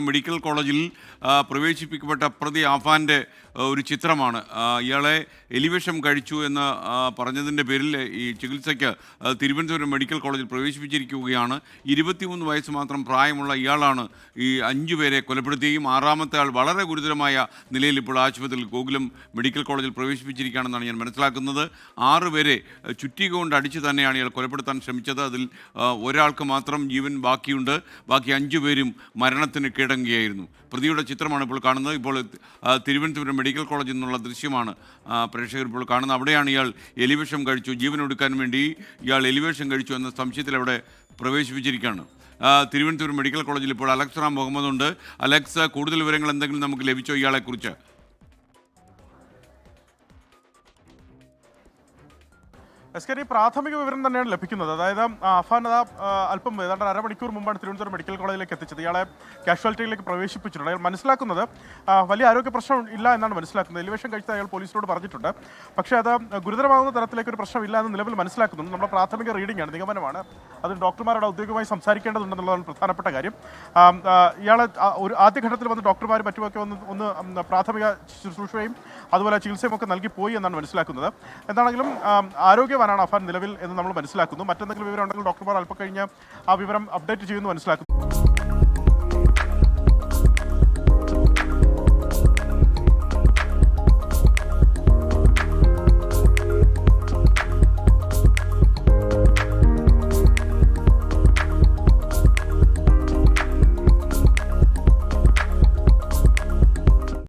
Medical കോളേജിൽ പ്രവേശിപ്പിക്കപ്പെട്ട പ്രതി ആഫാൻ്റെ ഒരു ചിത്രമാണ്. ഇയാളെ എലിവിഷം കഴിച്ചു എന്ന് പറഞ്ഞതിൻ്റെ പേരിൽ ഈ ചികിത്സയ്ക്ക് തിരുവനന്തപുരം മെഡിക്കൽ കോളേജിൽ പ്രവേശിപ്പിച്ചിരിക്കുകയാണ്. 23 വയസ്സ് മാത്രം പ്രായമുള്ള ഇയാളാണ് ഈ 5 പേരെ കൊലപ്പെടുത്തുകയും 6ാമത്തെ ആൾ വളരെ ഗുരുതരമായ നിലയിൽ ഇപ്പോൾ ആശുപത്രിയിൽ ഗോകുലം മെഡിക്കൽ കോളേജിൽ പ്രവേശിപ്പിച്ചിരിക്കുകയാണെന്നാണ് ഞാൻ മനസ്സിലാക്കുന്നത്. 6 പേരെ ചുറ്റിക കൊണ്ട് അടിച്ച് തന്നെയാണ് ഇയാൾ കൊലപ്പെടുത്താൻ ശ്രമിച്ചത്. അതിൽ ഒരാൾക്ക് മാത്രം ജീവൻ ബാക്കിയുണ്ട്. ബാക്കി 5 പേരും മരണത്തിന് കീഴടങ്ങുകയായിരുന്നു. പ്രതിയുടെ ചിത്രമാണ് ഇപ്പോൾ കാണുന്നത്. ഇപ്പോൾ തിരുവനന്തപുരം മെഡിക്കൽ കോളേജിൽ നിന്നുള്ള ദൃശ്യമാണ് പ്രേക്ഷകർ ഇപ്പോൾ കാണുന്നത്. അവിടെയാണ് ഇയാൾ എലിവിഷം കഴിച്ചു, ജീവൻ ഒടുക്കാൻ വേണ്ടി ഇയാൾ എലിവിഷം കഴിച്ചു എന്ന സംശയത്തിൽ അവിടെ പ്രവേശിപ്പിച്ചിരിക്കുകയാണ്. തിരുവനന്തപുരം മെഡിക്കൽ കോളേജിൽ ഇപ്പോൾ അലക്സ് റാം മുഹമ്മദ് ഉണ്ട്. അലക്സ്, കൂടുതൽ വിവരങ്ങൾ എന്തെങ്കിലും നമുക്ക് ലഭിച്ചോ ഇയാളെക്കുറിച്ച്? എസ്കരി പ്രാഥമിക വിവരം തന്നെയാണ് ലഭിക്കുന്നത്. അതായത് അഫാൻ അല്പം ഏതാണ്ട് അരമണിക്കൂർ മുമ്പാണ് തിരുവനന്തപുരം മെഡിക്കൽ കോളേജിലേക്ക് എത്തിച്ചത്. ഇയാളെ കാഷ്വാലിറ്റിയിലേക്ക് പ്രവേശിപ്പിച്ചിട്ടുണ്ട്. അയാൾ മനസ്സിലാക്കുന്നത് വലിയ ആരോഗ്യ പ്രശ്നം ഇല്ല എന്നാണ് മനസ്സിലാക്കുന്നത്. എലിവേഷൻ കഴിച്ച അയാൾ പോലീസിനോട് പറഞ്ഞിട്ടുണ്ട്. പക്ഷേ അത് ഗുരുതരമാകുന്ന തരത്തിലേക്ക് ഒരു പ്രശ്നമില്ല എന്ന് നിലവിൽ മനസ്സിലാക്കുന്നുണ്ട്. നമ്മുടെ പ്രാഥമിക റീഡിംഗ് ആണ്, നിഗമനമാണ്. അത് ഡോക്ടർമാരോട് ഔദ്യോഗികമായി സംസാരിക്കേണ്ടതുണ്ടെന്നുള്ളതാണ് പ്രധാനപ്പെട്ട കാര്യം. ഇയാളെ ഒരു ആദ്യഘട്ടത്തിൽ വന്ന് ഡോക്ടർമാരും മറ്റുമൊക്കെ ഒന്ന് പ്രാഥമിക ശുശ്രൂഷയും അതുപോലെ ചികിത്സയും ഒക്കെ നൽകി പോയി എന്നാണ് മനസ്സിലാക്കുന്നത്. എന്താണെങ്കിലും ആരോഗ്യവാനാണ് അഫാൻ നിലവിൽ എന്ന് നമ്മൾ മനസ്സിലാക്കുന്നു. മറ്റെന്തെങ്കിലും വിവരം ഉണ്ടെങ്കിൽ ഡോക്ടർമാർ അല്പം കഴിഞ്ഞ് ആ വിവരം അപ്ഡേറ്റ് ചെയ്യുമെന്ന് മനസ്സിലാക്കുന്നു.